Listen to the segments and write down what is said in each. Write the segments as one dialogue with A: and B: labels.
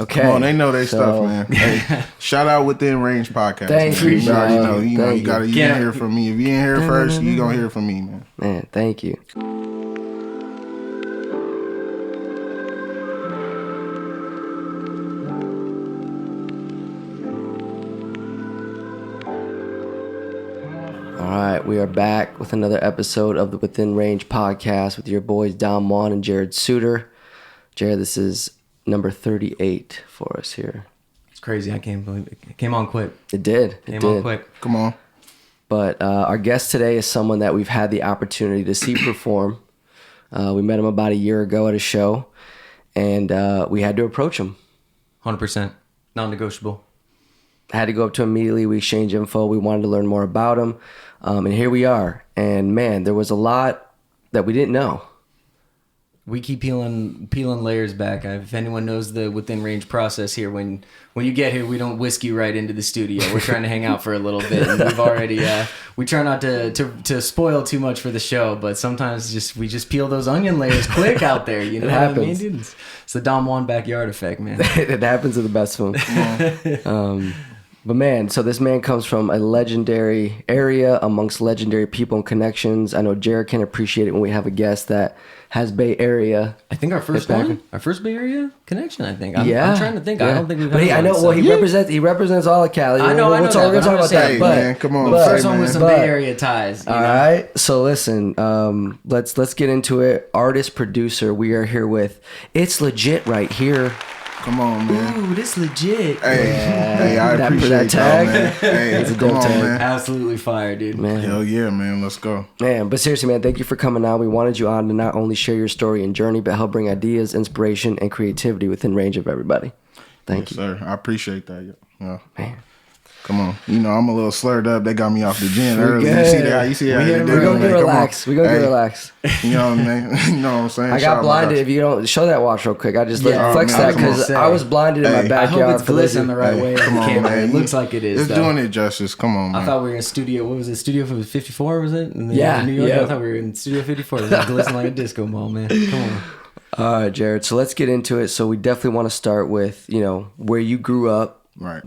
A: Okay.
B: Come on, they know their stuff, man. Hey, shout out Within Range Podcast.
A: Thank
B: man.
A: you,
B: already
A: bro.
B: know. You know, you gotta hear from me. If you ain't hear first, you gonna hear from me, man.
A: Man, thank you. All right, we are back with another episode of the Within Range Podcast with your boys Dom Juan and Jared Suter. Jared, this is number 38 for us here.
C: It's crazy. I can't believe it came on quick.
A: It did. It
C: Came
A: did.
C: on quick.
B: Come on.
A: But our guest today is someone that we've had the opportunity to see perform. We met him about a year ago at a show, and we had to approach him.
C: 100%. Non-negotiable.
A: Had to go up to him immediately. We exchanged info. We wanted to learn more about him. And here we are. And man, there was a lot that we didn't know.
C: We keep peeling layers back. If anyone knows the Within Range process here, when you get here, we don't whisk you right into the studio. We're trying to hang out for a little bit. And we've already, we try not to spoil too much for the show, but sometimes we just peel those onion layers quick out there. You know what I mean, dude? It's the Dom Juan backyard effect, man.
A: It happens to the best of them. But man, so this man comes from a legendary area amongst legendary people and connections. I know Jared can appreciate it when we have a guest that has Bay Area.
C: I think our first Bay Area connection. I think. I'm trying to think.
A: Yeah.
C: I don't think we've.
A: But I know. Well, he represents all of Cali.
C: I know.
A: We're gonna talk about that. But
B: man, come on.
C: The first one with some Bay Area ties.
A: All right. So listen, let's get into it. Artist, producer. We are here with. It's legit right here.
B: Come on, man.
C: Ooh, this legit.
B: Hey, I appreciate that tag. Man. Hey,
A: it's a
B: come
A: dope
B: on,
A: tag.
B: man.
C: Absolutely fire, dude.
A: Man.
B: Hell yeah, man. Let's go.
A: Man, but seriously, man, thank you for coming on. We wanted you on to not only share your story and journey, but help bring ideas, inspiration, and creativity within range of everybody. Thank you.
B: Sir. I appreciate that. Yeah.
A: Man.
B: Come on. You know, I'm a little slurred up. They got me off the gym early.
A: Good.
B: You see that?
A: We're going to get relaxed. We're going to get relaxed.
B: You know what I mean? You know what I'm saying?
A: I got blinded. If you don't show that watch real quick, I just flex
B: man,
A: that because I was blinded in my backyard.
C: I hope it's glistening the right way.
B: Come on, man.
C: It looks like it is.
B: It's doing it justice. Come on, man.
C: I thought we were in studio. What was it? Studio 54, was it? In New York?
A: Yeah.
C: I thought we were in Studio 54. It was glistening like a disco ball, man. Come on.
A: All right, Jared. So let's get into it. So we definitely want to start with, where you grew up.
B: Right.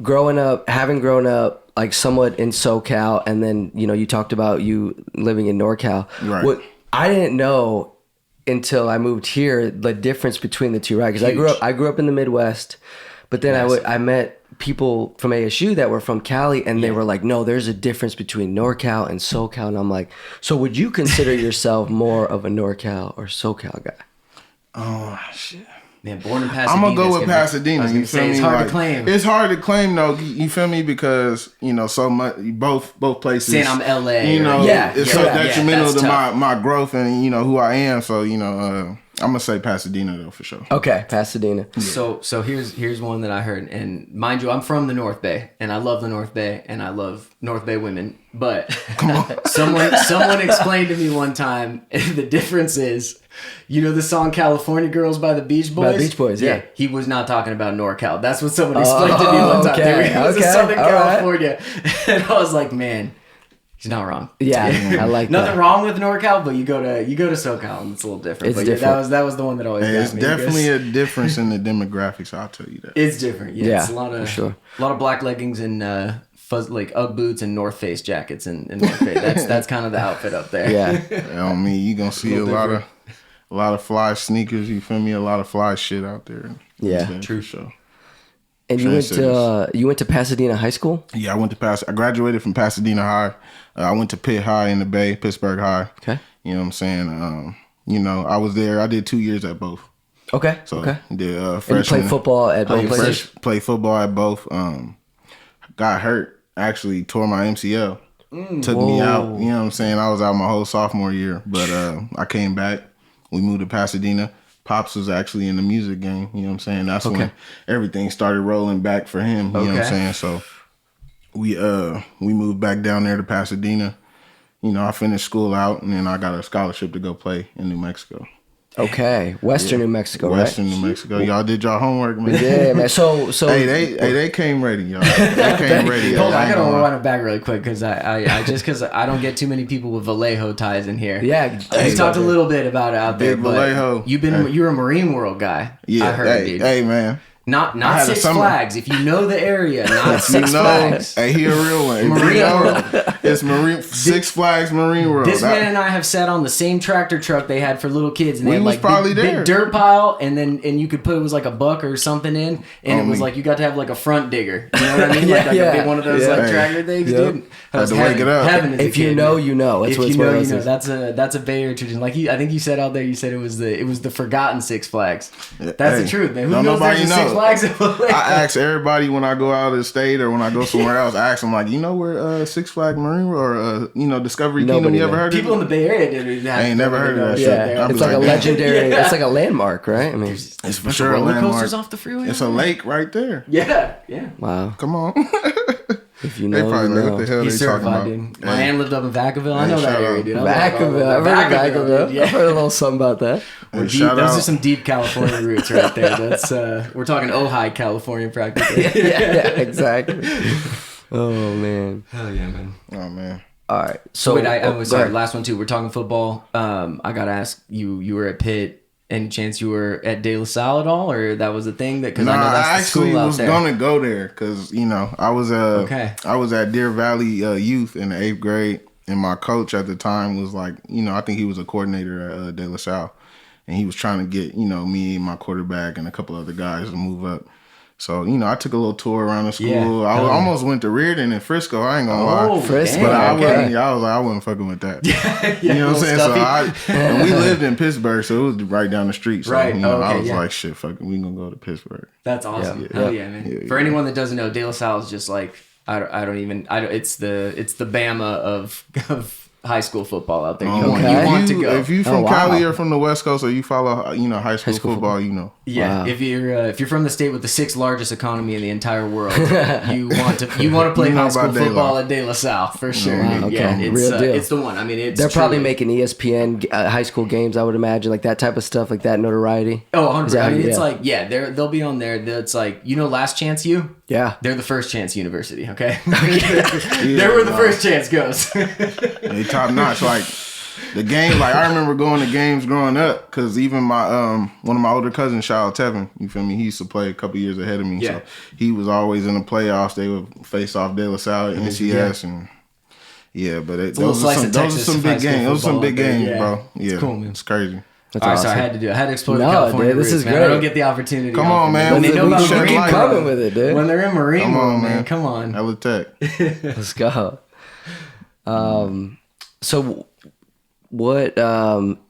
A: Having grown up like somewhat in SoCal, and then, you talked about you living in NorCal.
B: Right.
A: What I didn't know until I moved here, the difference between the two, right? Because I grew up in the Midwest, but then I met people from ASU that were from Cali, and they were like, no, there's a difference between NorCal and SoCal. And I'm like, so would you consider yourself more of a NorCal or SoCal guy?
B: Oh, shit.
C: Man, born in Pasadena.
B: I'm gonna go with Pasadena. You feel me?
C: It's hard to claim.
B: It's hard to claim though. You feel me? Because so much both places.
C: Saying I'm LA.
B: It's so detrimental to my growth and who I am. So I'm gonna say Pasadena though for sure.
A: Okay, Pasadena.
C: Yeah. So here's one that I heard, and mind you, I'm from the North Bay, and I love the North Bay, and I love North Bay women. But someone explained to me one time the difference is. The song California Girls by the Beach Boys?
A: By the Beach Boys, yeah.
C: He was not talking about NorCal. That's what someone explained to me one time.
A: Okay,
C: It was in Southern California. Right. And I was like, man, he's not wrong.
A: Yeah, I like that.
C: Nothing wrong with NorCal, but you go to SoCal and it's a little different.
A: It's
C: but
A: different.
C: That was the one that always got me.
B: It's definitely a difference in the demographics, I'll tell you that.
C: It's different. Yeah, it's a lot of
A: sure.
C: A lot of black leggings and fuzz like UGG boots and North Face jackets in North Bay. That's kind of the outfit up there.
A: Yeah.
B: I mean, you're gonna see a lot of fly sneakers, you feel me? A lot of fly shit out there.
A: Yeah.
C: True.
B: Show.
A: And you went to Pasadena High School?
B: Yeah, I graduated from Pasadena High. I went to Pitt High in the Bay, Pittsburgh High.
A: Okay.
B: You know what I'm saying? I was there. I did 2 years at both.
A: Okay.
B: So
A: okay.
B: Did
A: freshman. And you played football at both places?
B: Played football at both. Got hurt. Actually tore my MCL. Took me out. You know what I'm saying? I was out my whole sophomore year. But I came back. We moved to Pasadena. Pops was actually in the music game. You know what I'm saying? That's when everything started rolling back for him. You know what I'm saying? So we moved back down there to Pasadena. I finished school out, and then I got a scholarship to go play in New Mexico.
A: Okay, Western New Mexico, right?
B: Western New Mexico. Y'all did y'all homework, man.
A: Yeah, man. So
B: they came ready, y'all. They came ready.
C: Hold on, I gotta rewind it back really quick because I don't get too many people with Vallejo ties in here.
A: Yeah,
C: you talked a little bit about it out there.
B: Big Vallejo.
C: You're a Marine World guy.
B: Yeah,
C: I heard, dude.
B: Hey, man.
C: Not
B: had a
C: Six
B: summer.
C: Flags. If you know the area, not Six Flags.
B: Hey, he a real one. If
C: Marine
B: you know,
C: World.
B: it's Six Flags Marine World.
C: This man and I have sat on the same tractor truck they had for little kids, and they
B: We
C: had
B: was
C: like
B: probably
C: big
B: there.
C: dirt pile, and you could put, it was like a buck or something in, and it was like you got to have like a front digger. You know what I mean? Like a big one of those like
B: Hey.
C: tractor things,
A: Yep.
C: dude. That
B: Had
C: was
B: to wake
C: heaven.
B: it up.
C: Heaven as a
A: If you
C: kid,
A: know,
C: man.
A: you know. That's
C: If
A: what
C: you
A: it's
C: know,
A: one of
C: you
A: those
C: know.
A: things.
C: That's a Bay Area tradition. Like I think you said out there, you said it was the forgotten Six Flags. That's
B: Hey,
C: the truth, man. Who
B: don't
C: knows there's
B: nobody
C: a Six
B: know.
C: Flags?
B: I ask everybody when I go out of the state or when I go somewhere else. I ask them like, you know where Six Flag Marine or Discovery Kingdom?
A: Nobody
B: You ever
A: knows.
B: heard of
C: People in
B: it?
C: the Bay Area didn't have.
B: I ain't never heard of that shit.
A: Yeah,
B: I'll be
A: it's like a
B: like,
A: legendary.
C: Yeah.
A: It's like a landmark, right? I mean,
B: It's for sure a
C: roller
B: landmark.
C: coasters off the freeway.
B: It's a lake right there.
C: Yeah.
A: wow.
B: Come on.
A: If you
B: They
A: know,
B: probably
A: you
B: like,
A: know.
B: what the hell
C: He's
B: they talking
C: certified,
B: about?
C: dude. My aunt lived up in Vacaville. I know that
B: shout
C: area,
B: out.
C: dude. I like all
A: Vacaville.
C: that.
A: I've heard of Vacaville.
C: dude. Yeah.
A: I've heard a little something about that.
B: Hey,
C: Deep,
B: shout
C: those
B: out.
C: are some deep California roots right there. That's we're talking Ojai, California, practically.
A: yeah, exactly. Oh man.
C: Hell yeah, man.
B: Oh man.
A: All right. So
C: Wait, I was
A: go
C: sorry.
A: ahead.
C: Last one too. We're talking football. I gotta ask you. You were at Pitt. Any chance you were at De La Salle at all, or that was a thing? That because
B: Nah,
C: I know that's
B: I
C: the school
B: actually
C: out
B: was
C: there.
B: gonna go there because I was
C: Okay.
B: I was at Deer Valley Youth in the 8th grade, and my coach at the time was like, I think he was a coordinator at De La Salle, and he was trying to get me, my quarterback, and a couple other guys to move up. So I took a little tour around the school.
C: Yeah.
B: I
C: Hell yeah.
B: almost went to Reardon and Frisco. I ain't gonna lie.
A: Frisco.
B: But I
A: okay.
B: wasn't. I was like, I wasn't fucking with that.
C: Yeah,
B: You know what I'm saying?
C: stuffy.
B: So and we lived in Pittsburgh, so it was right down the street. So
C: Right.
B: I
C: Okay,
B: was
C: yeah.
B: like, shit, fuck it, we gonna go to Pittsburgh.
C: That's awesome.
A: Yeah.
C: Hell yeah, man.
B: Yeah,
C: For
B: yeah.
C: anyone that doesn't know, De La Salle is just like it's the Bama of high school football out there. You,
A: Okay.
C: you want to go.
B: If you from
A: Oh, wow.
B: Cali or from the West Coast or you follow high school football,
C: Yeah,
A: Wow.
C: if you're from the state with the 6th largest economy in the entire world, you want to play
B: You know
C: high school
B: about De La.
C: football at De La Salle for sure.
A: Wow,
C: dude.
A: okay.
C: Yeah, it's
A: Real deal.
C: it's the one. I mean, it's
A: They're probably
C: truly-
A: making ESPN high school games. I would imagine, like that type of stuff, like that notoriety.
C: Oh, 100%. I mean, it's
A: Yeah.
C: like they'll be on there. It's like Last Chance U.
A: Yeah.
C: They're the First Chance University. Okay, they're where the first chance goes.
B: They top notch. Like the game, like I remember going to games growing up because even my one of my older cousins, shout out Tevin, you feel me? He used to play a couple years ahead of me,
C: Yeah.
B: so he was always in the playoffs. They would face off De La Salle at NCS and. Yeah, but
C: a little slice of
B: those are
C: Texas
B: some
C: high
B: big
C: school
B: games. Those are some
C: football
B: big
C: out there,
B: games,
C: yeah.
B: bro. Yeah,
C: It's cool, man.
B: It's crazy.
A: That's
C: All right,
A: awesome.
C: so I had to explore
A: No,
C: the California
A: dude, this
C: roots,
A: is
C: man. I
A: great.
C: don't get the opportunity.
B: Come
C: often,
B: on, man.
C: When they
B: We-
C: know
B: we
C: about
B: shed
C: Marine
B: light
C: World,
A: coming with it, dude.
C: When they're in Marine
B: Come
C: World,
B: on,
C: man.
B: man.
C: Come on.
B: HellaTech.
A: Let's go. So what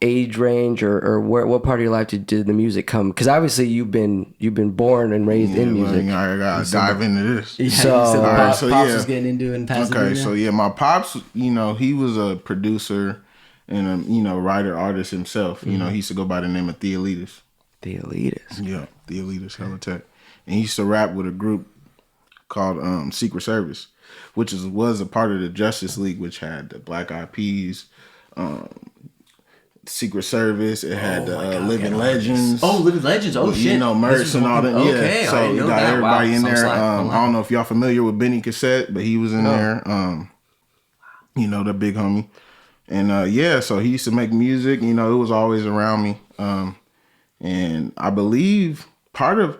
A: age range or what part of your life did the music come? Because obviously you've been born and raised in
B: Well,
A: music.
B: I gotta dive into this.
C: Yeah,
A: So-
C: you said the
B: Alright,
C: Pops
B: so
C: was
B: yeah.
C: getting into it in Pasadena.
B: Okay, so yeah, my pops, he was a producer and a writer artist himself. He used to go by the name of Theolitis.
A: The Elitist.
B: Yeah, Theolitis, HellaTech, and he used to rap with a group called Secret Service, which was a part of the Justice League, which had the Black Eyed Peas, Secret Service. It had the Living Legends.
C: Oh, Living Legends. Oh, shit.
B: Merch
C: This is
B: and all that.
C: one-
B: Yeah,
C: Okay, I
B: so
C: didn't
B: you
C: know
B: got
C: that.
B: everybody
C: Wow,
B: in
C: some
B: there.
C: slack.
B: I don't know if y'all familiar with Benny Cassette, but he was in there. The big homie. And so he used to make music. It was always around me. And I believe part of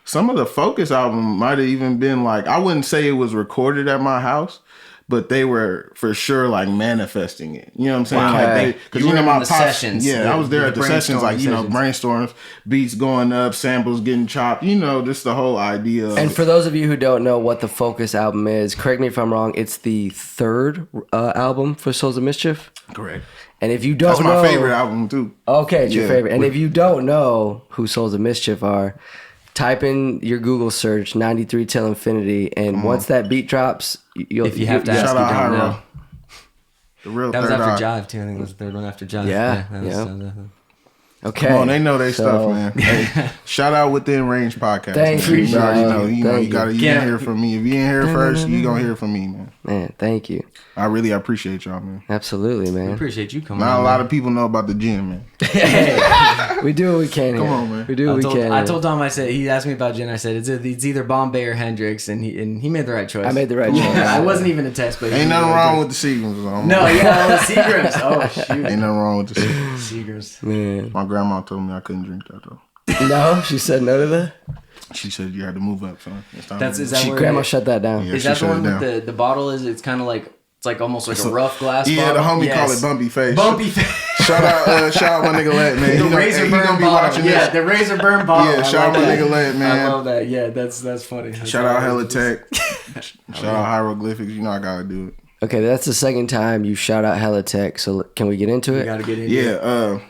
B: some of the Focus album might have even been like, I wouldn't say it was recorded at my house, but they were for sure like manifesting it. You know what I'm saying?
C: Wow.
B: Like because
C: You were in
B: my
C: the
B: pops,
C: sessions,
B: yeah, I was there
C: the
B: at the sessions, like
C: brainstorming
B: brainstorms, beats going up, samples getting chopped. Just the whole idea. Of
A: And for those of you who don't know what the Focus album is, correct me if I'm wrong, it's the third album for Souls of Mischief.
B: correct.
A: And if you don't
B: That's
A: know,
B: my favorite album too.
A: Okay, it's your
B: Yeah.
A: favorite. And if you don't know who Souls of Mischief are, type in your Google search 93 till infinity, and once that beat drops, you'll
C: If you have to
A: you'll-
C: ask,
B: Shout
C: you
B: out
C: don't
B: Hyro.
C: know.
B: The real
C: That was
B: third
C: after
B: eye.
C: Jive, too. I think it was the third one after Jive.
A: Yeah,
C: that was,
A: yeah. Okay.
B: Come on, they know they
A: So-
B: stuff, man. Hey, shout out Within Range podcast.
A: Thank
B: man.
A: you,
B: already
A: bro.
B: know. You
A: Thank you.
B: gotta
C: Yeah.
B: hear from me. If you ain't hear first, you gonna hear from me, man.
A: Man, thank you.
B: I really appreciate y'all, man.
A: Absolutely,
C: I
A: man.
C: appreciate you coming
B: Not
C: on.
B: a lot of people know about the gym, man.
A: We do what we can here.
B: Come on, man.
A: We do what we can.
C: I
A: here.
C: told Dom, I said, he asked me about gin. I said, it's either Bombay or Hendrix, and he made the right choice.
A: I made the right choice.
C: I wasn't even a test, but he
B: Ain't
C: made the
B: nothing
C: right
B: wrong
C: choice.
B: with the Seagrams.
C: No, yeah, Seagrams. Oh, shoot.
B: Ain't nothing wrong with the Seagrams.
C: Seagrams.
A: Man.
B: My grandma told me I couldn't drink that though.
A: No, she said no to that.
B: She said you had to move up, son. It's time to
C: Is
B: move
C: that
A: She,
C: where
A: grandma shut that down.
B: Yeah.
C: is
B: she
C: that the
B: shut
C: one
B: it
C: with the bottle? It's kind of like it's like almost like a rough glass.
B: Yeah,
C: bottle.
B: the homie call it bumpy face.
C: Bumpy face.
B: Shout out my nigga Let, man.
C: The razor burn bottle. Yeah, the razor burn bottle.
B: Yeah, shout out my nigga Let, man.
C: I love that. Yeah, that's funny.
B: Shout out HellaTech. Shout out Hieroglyphics. You know I gotta do it.
A: Okay, that's the second time you shout out HellaTech. So can we get into
C: We
A: it?
C: gotta get into it.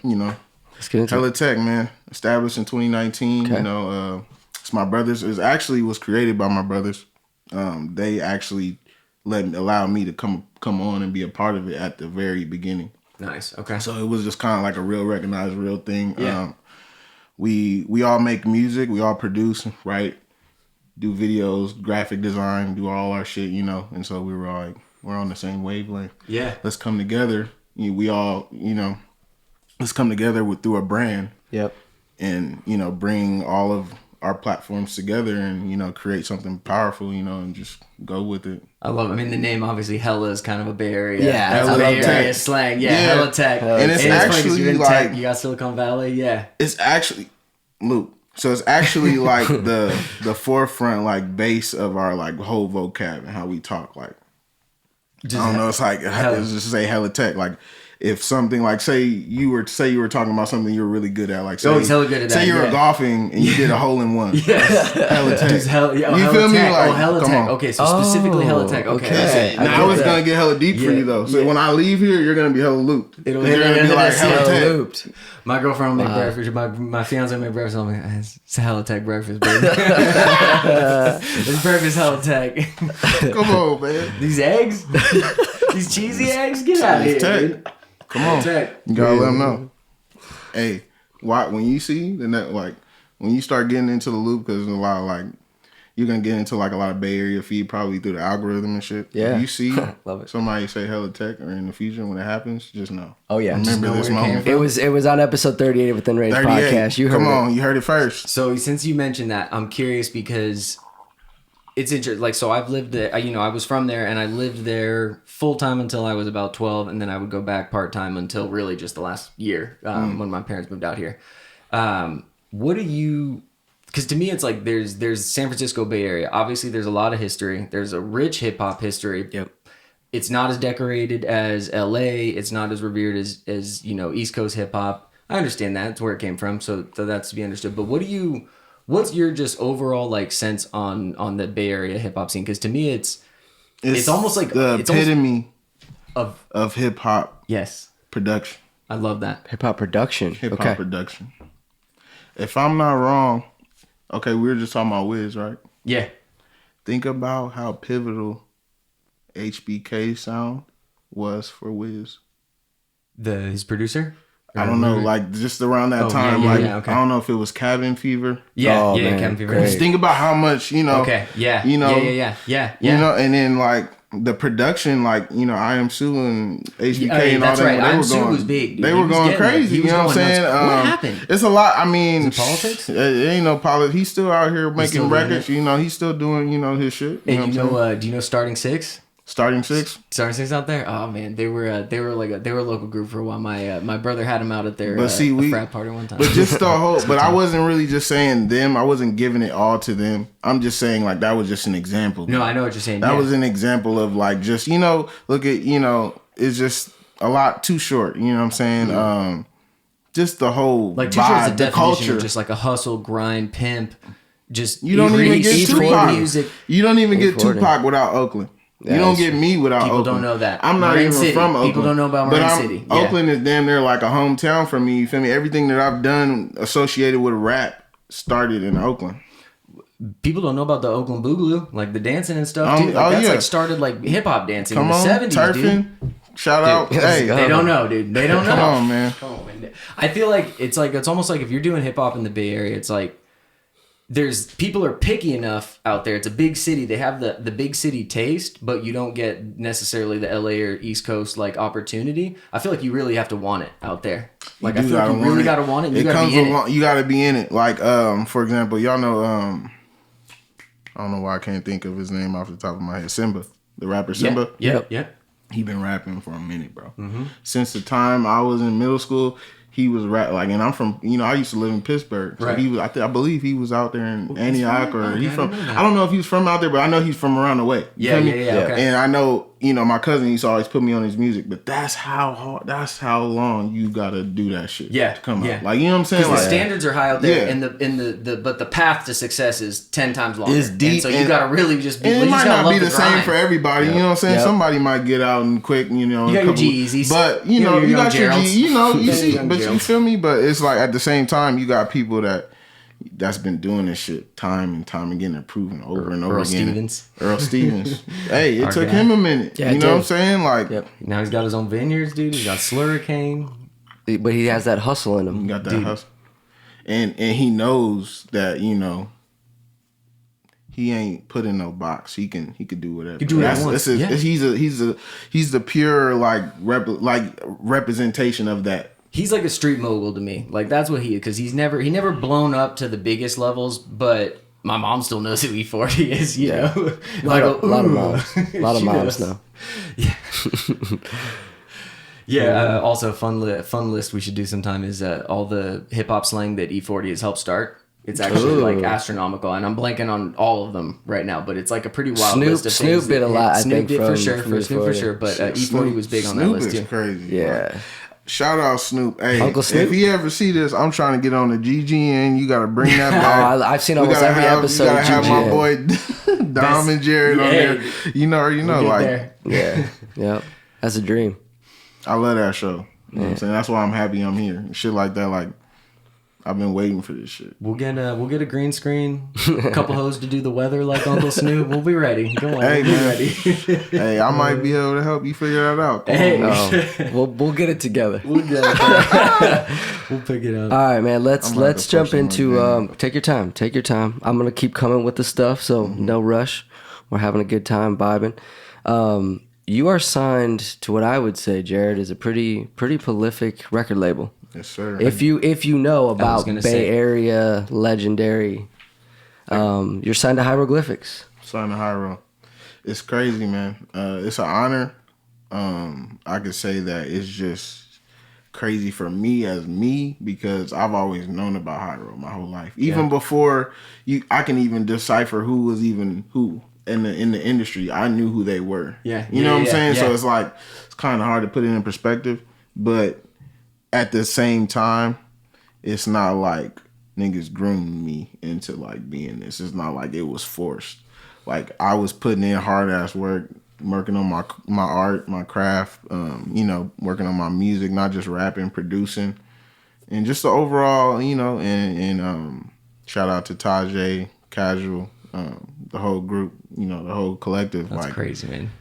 B: Yeah,
A: Let's get into it.
B: HellaTech, man. Established in 2019.
A: Okay.
B: You know, it's my brothers. It actually was created by my brothers. They actually allowed me to come on and be a part of it at the very beginning.
C: Nice. Okay.
B: So it was just kind of like a real recognized real thing.
C: Yeah.
B: We all make music. We all produce, write, do videos, graphic design, do all our shit, you know. And so we were all like, we're on the same wavelength.
C: Yeah.
B: Let's come together. We all, let's come together through a brand.
A: Yep.
B: And, bring all of our platforms together and, create something powerful, and just go with it.
C: I love it. I mean, the name obviously Hella is kind of a Bay Area.
A: Yeah,
C: that's
A: I
C: a Bay
A: love
C: Area
A: tech.
C: slang. Yeah, HellaTech.
B: And it's
C: funny 'cause
B: actually
C: you're in
B: like
C: tech, you got Silicon Valley. Yeah.
B: It's actually Luke. So it's actually like the forefront like base of our like whole vocab and how we talk. Like I don't know. It's like it's just say HellaTech. Like if something like say you were talking about something you were really good at. Like say,
C: he's hella good at that.
B: Say you were
C: yeah.
B: golfing and you did a hole in one.
C: Yes.
B: HellaTech.
C: You
B: feel me?
C: Like,
B: Like,
C: HellaTech.
B: come on.
C: Okay, so specifically HellaTech. Okay.
A: okay. I
B: Now
A: get
B: it's
A: that.
B: gonna get hella deep for you though. So when I leave here, you're gonna be hella looped.
C: It'll
B: you're gonna be like HellaTech.
A: Looped.
C: My girlfriend will make breakfast. My fiance will make breakfast. I'm like, it's HellaTech breakfast, baby. This breakfast HellaTech.
B: Come on, man.
C: These eggs? These cheesy eggs? Get out of here,
B: Tech.
C: dude.
B: Come on.
C: Tech.
B: You gotta let them know. Hey, when you see the net, like when you start getting into the loop, because a lot of like you're gonna get into like a lot of Bay Area feed probably through the algorithm and shit.
A: Yeah.
B: If you see
A: Love it.
B: somebody say HellaTech or in the future when it happens, just know.
A: Oh yeah.
B: Remember
C: know
B: this
C: where it came
B: moment.
A: It was on episode 38 of Within Range
B: 38.
A: podcast. You heard
B: Come
A: it.
B: on, you heard it first.
C: So since you mentioned that, I'm curious because it's interesting. Like, so I've lived there, I was from there and I lived there full time until I was about 12. And then I would go back part time until really just the last year when my parents moved out here. What do you, because to me, it's like there's San Francisco Bay Area. Obviously, there's a lot of history. There's a rich hip hop history.
A: Yep.
C: It's not as decorated as LA. It's not as revered as East Coast hip hop. I understand that. It's where it came from. So that's to be understood. But what's your just overall like sense on the Bay Area hip hop scene? Because to me, it's almost like
B: the epitome
C: of
B: hip hop
C: yes.
B: production.
C: I love that.
A: Hip hop production.
B: Hip hop
A: Okay.
B: production. If I'm not wrong, okay, we were just talking about Wiz, right?
C: Yeah.
B: Think about how pivotal HBK sound was for Wiz.
C: His producer.
B: I don't know, like just around that time,
C: okay.
B: I don't know if it was Cabin Fever.
C: Yeah.
A: Oh,
C: yeah.
A: man,
C: Cabin Fever.
A: great.
B: Just think about how much,
C: Okay. Yeah.
B: You know,
C: Yeah.
B: You know, and then like the production, like I Am Sue and HBK and all
C: that's
B: that.
C: right.
B: They
C: I Am
B: were
C: Sue
B: going,
C: was big, dude.
B: They
C: He
B: were
C: was
B: going
C: getting it.
B: crazy.
C: He was
B: You know what I'm
C: going
B: saying?
C: nuts. What happened?
B: It's a lot. I mean,
C: Is it politics?
B: It ain't no politics. He's still out here making
C: still doing
B: records.
C: it?
B: He's still doing his shit.
C: Hey,
B: what I'm saying?
C: do you know Starting Six?
B: Starting Six.
C: Starting Six out there? Oh man, they were a local group for a while. My brother had them out at their
B: But see,
C: a frat party one time.
B: But just the whole. But I wasn't really just saying them. I wasn't giving it all to them. I'm just saying like that was just an example.
C: No, I know what you're saying.
B: That
C: yeah.
B: was an example of like just look at it's just a lot too short. You know what I'm saying? Just the whole
C: like Too Short is a
B: vibe, the
C: definition
B: culture.
C: of just like a hustle, grind, pimp. Just
B: You don't even get Tupac.
C: music.
B: You don't even get
A: 840.
B: Tupac without Oakland.
A: Yeah,
B: You don't
A: that's
B: get me without
C: People
B: Oakland.
C: don't know that.
B: I'm not
C: Marin
B: even
C: City.
B: from Oakland.
C: People don't know about
B: But
C: Marin City. Yeah.
B: Oakland is damn near like a hometown for me. You feel me? Everything that I've done associated with rap started in Oakland.
C: People don't know about the Oakland Boogaloo, like the dancing and stuff. Dude. Like, that's like started like hip hop dancing
B: Come
C: in the
B: on,
C: 70s,
B: turfing.
C: dude.
B: Shout out.
A: let's
B: Hey,
A: go.
C: They don't know, dude. They don't know.
B: come on, man.
C: Come on, man. I feel like it's almost like if you're doing hip hop in the Bay Area, it's like people are picky enough out there. It's a big city. They have the big city taste, but you don't get necessarily the LA or East Coast like opportunity. I feel like you really have to want it out there. Like I feel like you really gotta want it. And you gotta be in it.
B: You gotta be in it. Like for example, y'all know I don't know why I can't think of his name off the top of my head. Simba, the rapper Simba.
C: Yep.
B: He been rapping for a minute, bro. Since the time I was in middle school, he was like, and I'm from, I used to live in Pittsburgh. So
C: right.
B: he was, I believe he was out there in Antioch, or he's from, I don't know if he was from out there, but I know he's from around the way.
C: Yeah. Okay.
B: And I know, my cousin used to always put me on his music, but that's how long you gotta do that shit to come out. Like, you know what I'm saying?
C: Because
B: like,
C: the standards are high out there, and but the path to success is 10 times longer.
B: It's deep,
C: and so you gotta really just be.
B: And it might not be the same for everybody.
C: Yep.
B: You know what I'm saying? Yep. Somebody might get out and quick. You got
C: your G-Eazy's,
B: but you got your G. You see, but you feel me? But it's like at the same time, you got people that's been doing this shit time and time again and proven over and over again. Earl Stevens. Hey, it took him a minute. Yeah, you know what I'm saying? Like,
C: now he's got his own vineyards, dude. He's got Slurricane.
A: But he has that hustle in him.
B: He got that hustle. And he knows that, he ain't put in no box. He can do whatever. He can do whatever. He's the pure representation of that.
C: He's like a street mogul to me. Like, that's what he is, because he never blown up to the biggest levels, but my mom still knows who E40 is, you know?
A: A lot of moms. A lot of moms know.
C: Yeah. Yeah, also fun list we should do sometime is all the hip-hop slang that E40 has helped start. It's actually like astronomical, and I'm blanking on all of them right now, but it's like a pretty wild list of things.
A: Snoop did a lot, I think,
C: for sure, but E40 was big on that list too.
B: Snoop is crazy.
A: Yeah.
B: Bro. Shout out Snoop. Hey,
A: Uncle Snoop.
B: If you ever see this, I'm trying to get on the GGN. You got to bring that back.
A: I've seen almost every episode.
B: You got to have my boy Dom and Jared on there. You know, like.
A: Yeah. That's a dream.
B: I love that show. You know what I'm saying? That's why I'm happy I'm here. Shit like that, like, I've been waiting for this shit.
C: We'll get a green screen, a couple hoes to do the weather like Uncle Snoop. We'll be ready. Come on, we'll be ready.
B: Hey, I might be able to help you figure that out.
A: We'll get it together.
C: We'll pick it up.
A: All right, man. Let's jump into. Take your time. I'm gonna keep coming with the stuff, so no rush. We're having a good time vibing. You are signed to what I would say, Jared, is a pretty prolific record label.
B: Yes, sir.
A: If you know about Bay Area legendary, you're signed to Hieroglyphics.
B: Signed to Hyro. It's crazy, man. It's an honor. I could say that it's just crazy for me as me, because I've always known about Hyro my whole life. Even before I can even decipher who was even who in the industry. I knew who they were.
C: Yeah.
B: You know what I'm saying? Yeah. So it's like, it's kind of hard to put it in perspective, but at the same time, it's not like niggas groomed me into like being this. It's not like it was forced. Like, I was putting in hard ass work, working on my art, my craft, working on my music, not just rapping, producing, and just the overall, and shout out to Tajay, Casual, the whole group, the whole collective.
C: That's like, crazy, man.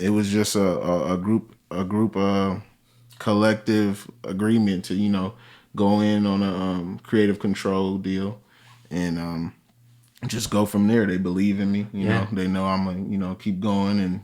B: It was just a group collective agreement to go in on a creative control deal and just go from there. They believe in me, they know I'm gonna keep going, and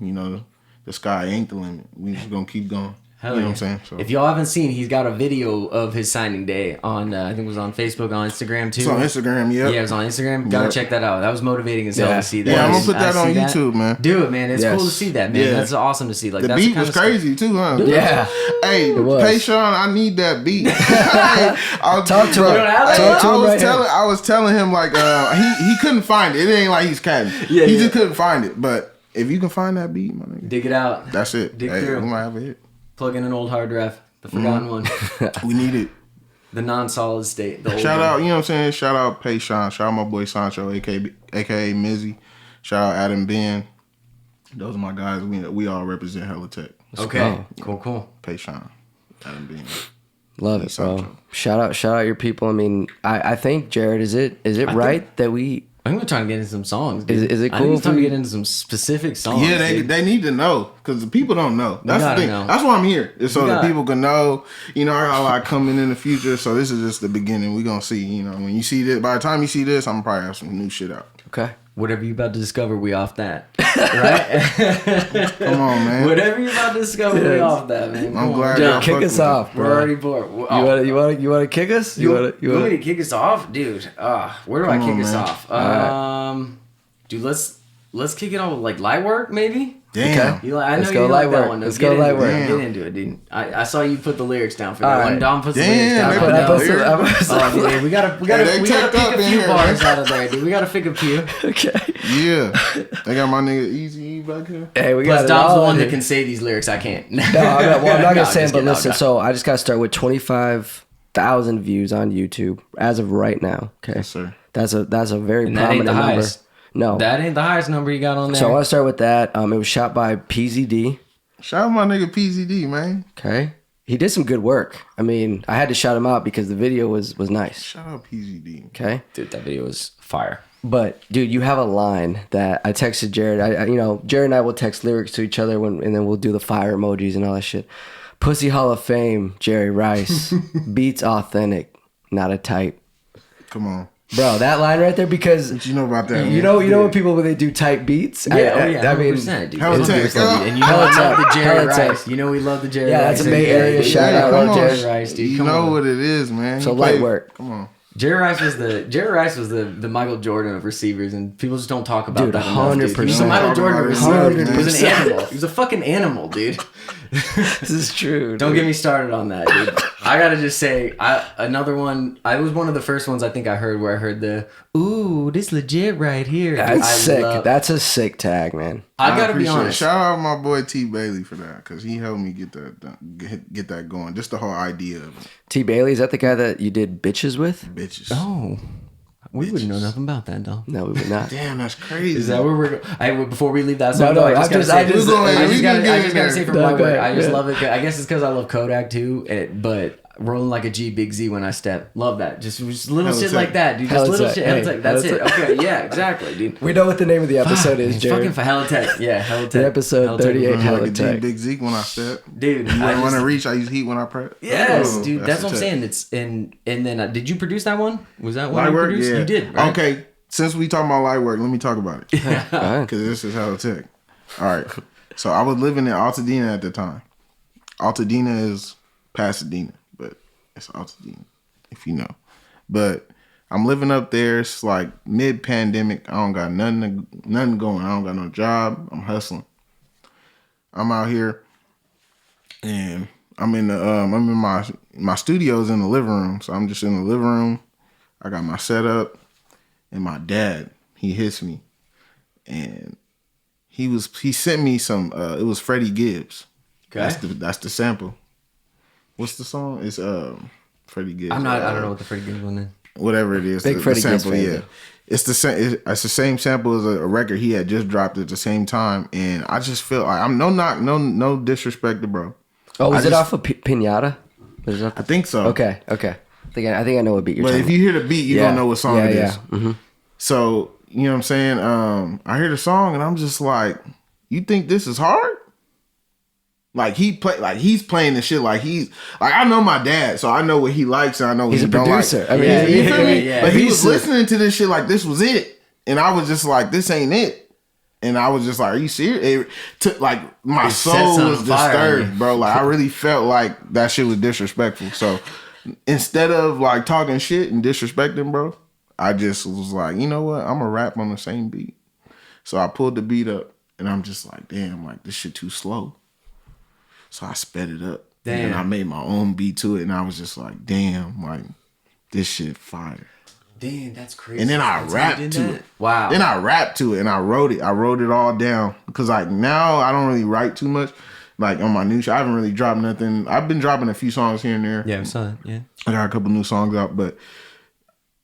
B: the sky ain't the limit. We just gonna keep going.
C: Hell,
B: you know what I'm saying? So,
C: if y'all haven't seen, he's got a video of his signing day on, I think it was on Facebook, on Instagram too.
B: It's on Instagram, yeah.
C: Yeah, it was on Instagram. Gotta check that out. That was motivating as hell to see that.
B: Yeah, I'm gonna put that on YouTube, man.
C: Do it, man. It's cool to see that, man. That's awesome to see. Like,
B: the
C: that's
B: beat was crazy too, huh?
A: Yeah.
B: Hey, Payshawn, I need that beat.
A: Talk to him.
B: I was telling him, like, he couldn't find it. It ain't like he's catting. He just couldn't find it. But if you can find that beat, my nigga,
C: dig it out.
B: That's it.
C: Dig through.
B: We might have a hit.
C: Plug in an old hard drive, the forgotten one.
B: We need it.
C: The non-solid state. The
B: Shout out, you know what I'm saying? Shout out Payshawn. Shout out my boy Sancho, aka Mizzy. Shout out Adam Ben. Those are my guys. We all represent HellaTech.
C: Okay. Cool.
B: Payshawn, Adam Ben.
A: Love it, bro. Shout out your people. I mean, I think, Jared, is it right that we...
C: I think we're trying to get into some songs. Dude.
A: Is it cool?
C: I think we're trying to get into some specific songs.
B: Yeah, they need to know, because the people don't know. That's the thing.
C: Know.
B: That's why I'm here, so that people can know. I got a lot coming in the future, so this is just the beginning. We're gonna see. When you see this, by the time you see this, I'm probably have some new shit out.
A: Okay.
C: Whatever you're about to discover, we off that. Right?
B: Come on, man.
C: Whatever you're about to discover, we off that, man.
B: I'm glad
A: y'all kick us off, bro.
C: We're already bored.
A: You want to kick us? You want
C: me to kick us off, dude? Where do I kick us off? Dude, let's let's kick it off with like light work, maybe.
B: Damn.
C: You like, I know
A: Let's
C: you
A: go
C: like
A: light
C: that
A: work.
C: one.
A: Let's
C: Get
A: go light
C: into
A: work.
C: it. Get into it, dude. I saw you put the lyrics down for that.
A: All
C: When
A: right.
C: Dom puts the
B: Damn,
C: lyrics down,
B: they
C: I
B: put
C: know.
B: the lyrics.
C: Oh, dude, we gotta
B: they
C: pick
B: tucked up
C: a
B: in
C: few
B: here,
C: bars
B: man.
C: out of there, dude. We gotta pick a few.
A: Okay.
B: Yeah. They got my nigga Easy back here.
A: Hey, we
C: Plus,
A: got it
C: Dom's
A: all
C: the one
A: in
C: that
A: here.
C: can say these lyrics. I can't.
A: No, I'm not gonna
C: No,
A: say
C: just
A: it, but
C: kidding. No,
A: listen.
C: no.
A: So I just got to start with 25,000 views on YouTube as of right now. Okay,
B: Yes, sir.
A: that's a very
C: And that ain't
A: prominent
C: the
A: number.
C: highest.
A: No,
C: That ain't the highest number you got on there.
A: so I want to start with that. It was shot by PZD.
B: Shout out my nigga PZD, man.
A: Okay, he did some good work. I mean, I had to shout him out because the video was nice.
B: Shout out PZD.
A: Okay,
C: Dude, that video was fire.
A: but dude, you have a line that I texted Jared. Jared and I will text lyrics to each other and then we'll do the fire emojis and all that shit. Pussy Hall of Fame, Jerry Rice. Beats authentic, not a type.
B: Come on.
A: Bro, that line right there, because
B: What you know about that?
A: you know when people when they do type beats.
C: Yeah,
A: I mean,
C: 100%, dude.
B: HellaTech.
C: And you know we love the Jerry
A: HellaTech.
C: Rice. You know we love the Jerry
A: Yeah,
C: Rice.
A: that's a Bay Area
C: dude.
A: shout out,
B: come on.
C: Jerry Rice, dude.
B: You
C: Come
B: know
C: on.
B: what it is, man.
A: So
B: He
A: light
B: played-
A: work.
B: Come on.
C: Jerry Rice was the Michael Jordan of receivers, and people just don't talk about
A: Dude,
C: that enough, dude.
A: 100%.
C: He was a Michael Jordan of
B: Talk about it,
C: receivers. He was an
A: 100%.
C: animal. He was a fucking animal, dude.
A: This is true.
C: Don't
A: dude.
C: get me started on that, dude. I gotta just say, another one. I was one of the first ones I think I heard where I heard the "Ooh, this legit right here."
A: That's
C: I
A: sick.
C: love-
A: That's a sick tag, man.
C: I gotta be
B: appreciate it.
C: honest.
B: Shout out my boy T Bailey for that because he helped me get that done, get that going. Just the whole idea of it.
A: T Bailey, is that the guy that you did bitches with?
B: Bitches.
C: Oh, we wouldn't know nothing about that, though.
A: No, we would not.
B: Damn, that's crazy.
C: Is that where we're going? Before we leave that song,
A: No,
C: though,
A: no,
C: I just gotta say,
B: we gonna
C: I
B: get
C: just
B: in
C: gotta say from
A: there.
C: my
A: No, go
C: work,
A: ahead,
C: I just
A: yeah.
C: love it. I guess it's because I love Kodak too, but rolling like a G, big Z when I step, love that. Just little shit
B: HellaTech.
C: like that, dude. Just little
A: HellaTech.
C: shit.
A: Hey,
C: HellaTech. That's it.
A: HellaTech.
C: Okay, yeah, exactly, dude.
A: We know what the name of the episode is,
C: Man,
A: Jared.
C: fucking for HellaTech. Yeah, HellaTech.
A: The episode
C: HellaTech.
A: 38.
B: Like a G
A: HellaTech.
B: Big Zeke when I step.
C: Dude,
B: You
C: I
B: want to
C: just,
B: reach? I use heat when I prep.
C: yes,
B: Oh,
C: dude. That's what I'm
B: the tech.
C: saying. It's and then did you produce that one? Was that one
B: Light
C: you
B: work,
C: produced?
B: yeah.
C: You did. Right?
B: Okay, since we talking about light work, let me talk about it.
A: Go ahead.
B: Because this is HellaTech. All right. So I was living in Altadena at the time. Altadena is Pasadena, but it's Altadena, if you know. But I'm living up there. It's like mid-pandemic. I don't got nothing going. I don't got no job. I'm hustling. I'm out here, and I'm in my studio's in the living room. So I'm just in the living room. I got my setup, and my dad, he hits me, and he sent me some. It was Freddie Gibbs.
C: Okay.
B: That's the sample. What's the song? It's Freddie Gibbs.
C: I don't know what the freaking one is.
B: Whatever it is.
A: Big
B: the
A: Freddie Gibbs
B: sample,
A: fan,
B: yeah.
A: though.
B: It's the same sample as a record he had just dropped at the same time, and I just feel like I'm no disrespect to bro.
A: Oh, was
B: I
A: it
B: just-
A: off of Pinata? Was it off
B: I think so.
A: Okay. I think I know what beat you're
B: But
A: talking
B: if you hear the beat, you gonna know what song it is.
A: Mm-hmm.
B: So you know what I'm saying? I hear the song and I'm just like, you think this is hard? Like he's playing the shit like he's like I know my dad, so I know what he likes and I know what
A: He's
B: he
A: a
B: don't like.
A: producer. I mean,
B: you feel me?
C: yeah.
B: But he
A: He's
B: was
A: sick.
B: listening to this shit like this was it, and I was just like, this ain't it. And I was just like, are you serious? It took like my
C: It set
B: soul
C: something
B: was
C: on fire on
B: disturbed,
C: you.
B: bro. Like I really felt like that shit was disrespectful. So instead of like talking shit and disrespecting, bro, I just was like, you know what? I'm gonna rap on the same beat. So I pulled the beat up and I'm just like, damn, like this shit too slow. So I sped it up.
C: Damn.
B: And I made my own beat to it and I was just like, damn, like this shit fire.
C: Damn, that's crazy.
B: And then I
C: That's how you
B: rapped
C: did
B: to
C: that?
B: it.
C: Wow.
B: Then I rapped to it and I wrote it. I wrote it all down. Cause like now I don't really write too much. Like on my new show, I haven't really dropped nothing. I've been dropping a few songs here and there.
C: Yeah, I saw that. Yeah.
B: I got a couple new songs out, but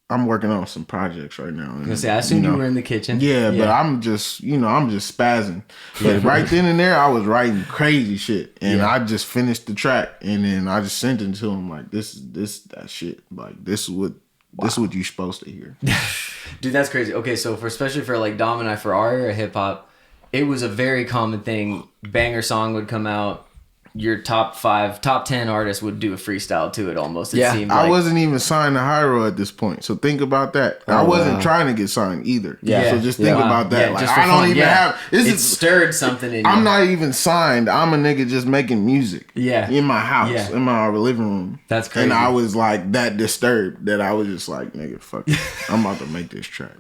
B: I'm working on some projects right now.
C: I was gonna say, I assumed you were in the kitchen.
B: Yeah, but I'm just spazzing. But right then and there, I was writing crazy shit, and I just finished the track, and then I just sent it to him like, this, that shit. Like this is what you're supposed to hear.
C: Dude, that's crazy. Okay, so especially for like Dom and I, for our era of hip hop, it was a very common thing. Banger song would come out. Your top 10 artists would do a freestyle to it almost. It
A: Yeah,
C: seemed
B: I
C: like.
B: wasn't even signed to Hyro at this point, so think about that. I wasn't
A: wow.
B: trying to get signed either.
A: Yeah.
B: So just think
C: Wow.
B: about that.
C: Yeah,
B: Like
C: just for
B: I don't
C: fun.
B: even have. This
C: it
B: is
C: stirred something in you.
B: I'm not even signed. I'm a nigga just making music.
C: Yeah.
B: In my house,
C: Yeah.
B: in my living room.
C: That's crazy.
B: And I was like that disturbed that I was just like, nigga, fuck it. I'm about to make this track.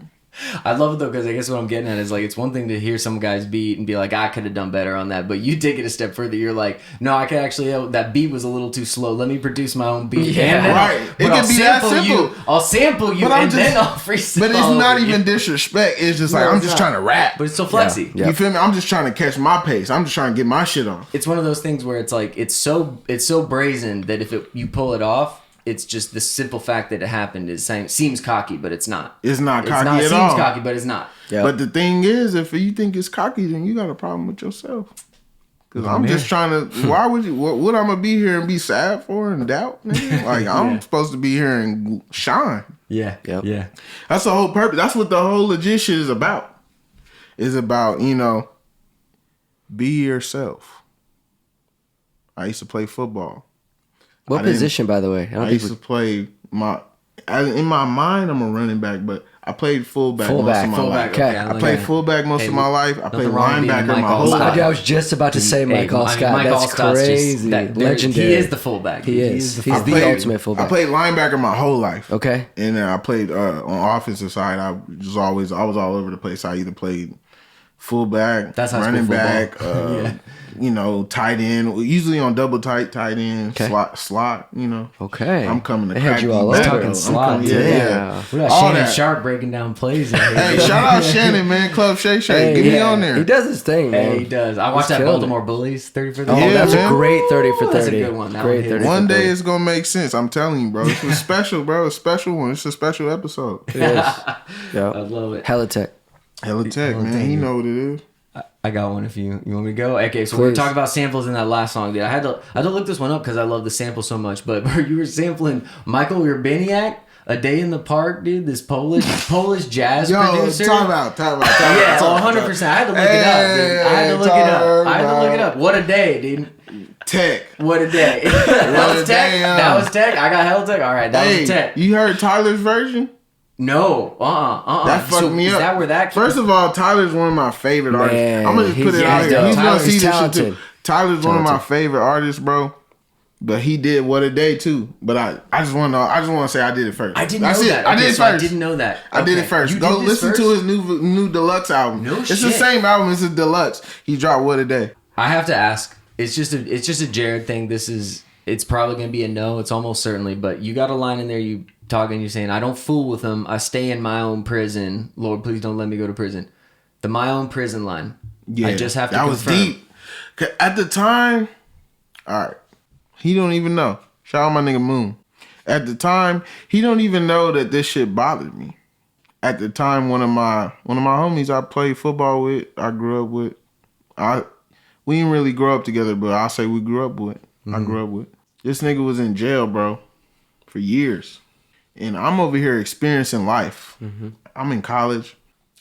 C: I love it though, because I guess what I'm getting at is like, it's one thing to hear some guy's beat and be like, I could have done better on that, but you take it a step further. You're like, no, I could actually, that beat was a little too slow. Let me produce my own beat.
A: Yeah,
B: right. It could be that simple.
C: I'll sample you, and then I'll freestyle.
B: But it's not even disrespect. It's just like, I'm just trying to rap.
C: But it's so flexy.
B: You feel me? I'm just trying to catch my pace. I'm just trying to get my shit on.
C: It's one of those things where it's like, it's so brazen that if you pull it off, it's just the simple fact that it happened seems cocky, but it's not.
B: It's not cocky
C: at all. It seems cocky, but it's not.
A: Yep.
B: But the thing is, if you think it's cocky, then you got a problem with yourself. Because I'm just trying to. Why would you? What I'm gonna be here and be sad for and doubt? Nigga? Like I'm supposed to be here and shine.
C: Yeah.
A: Yep.
C: Yeah.
B: That's the whole purpose. That's what the whole legit shit is about. It's about, be yourself. I used to play football.
A: What position, by the way?
B: I used to play in my mind, I'm a running back, but I played fullback most of my life.
A: Okay.
B: I played fullback most of my life. I played linebacker my whole
A: I
B: life.
A: was just about to say Mike Allscott.
C: Mike
A: That's
C: Allscott's
A: crazy. Legendary.
C: He is the fullback.
A: He is. He's the ultimate fullback.
B: I played linebacker my whole life.
A: Okay.
B: And then I played on offensive side. I was all over the place. I either played fullback, running back, tight end. Usually on double tight end, slot.
A: Okay.
B: I'm coming to
A: they
B: crack
A: had you
B: you
A: all
B: back.
A: over.
C: Talking slot.
B: Yeah.
C: We got
B: All
C: Shannon
B: that.
C: Sharp breaking down plays.
B: Hey, shout out Shannon, man. Club Shay Shay. Get me on there.
A: He does his thing, man.
C: Hey, he does. I watched that
A: killing
C: Baltimore Bullies 30 for 30.
A: Oh, that's
B: man.
A: a great 30 for 30.
C: That's a good one. That
A: Great
C: one hit.
A: 30
B: One
A: for
B: day
A: 30.
B: it's gonna make sense. I'm telling you, bro. It's a special, bro. A special one. It's a special episode.
A: It is. Yep.
C: I love it.
B: HellaTech,
A: HellaTech.
B: man. You know what it is.
C: I got one if you want me to go. Okay, so we're talking about samples in that last song, dude. I had to look this one up because I love the sample so much. But you were sampling Michael Urbaniak, A Day in the Park, dude. This Polish jazz producer.
B: Talk about.
C: Yeah, 100%. I had to look it up, dude. I had to look it up. What a day, dude.
B: Tech.
C: What a day. That was Tech. That was Tech. I got HellaTech. All right, that was Tech.
B: You heard Tyler's version?
C: No,
B: That fucked me up.
C: Is that where that?
B: First of all, Tyler's one of my favorite artists.
A: Man,
B: I'm gonna just put it out here. He's gonna see this shit
A: talented.
B: too. Tyler's one of my favorite artists, bro. But he did What a Day too. But I just want to say I did it first.
C: I didn't know that.
B: I did it first.
C: I didn't know that.
B: I did it first. Go listen to his new deluxe album.
C: No
B: it's
C: shit.
B: the same album. It's a deluxe. He dropped What a Day.
C: I have to ask. It's just a Jared thing. It's probably gonna be a no. It's almost certainly. But you got a line in there. You talking. You're saying I don't fool with them. I stay in my own prison. Lord, please don't let me go to prison. The my own prison line.
B: Yeah,
C: I just have to.
B: That
C: confirm.
B: was deep. 'Cause at the time, all right, he don't even know. Shout out my nigga Moon. At the time, he don't even know that this shit bothered me. At the time, one of my homies I played football with, I grew up with, we didn't really grow up together, but I'll say we grew up with. I grew up with. This nigga was in jail, bro, for years. And I'm over here experiencing life. I'm in college,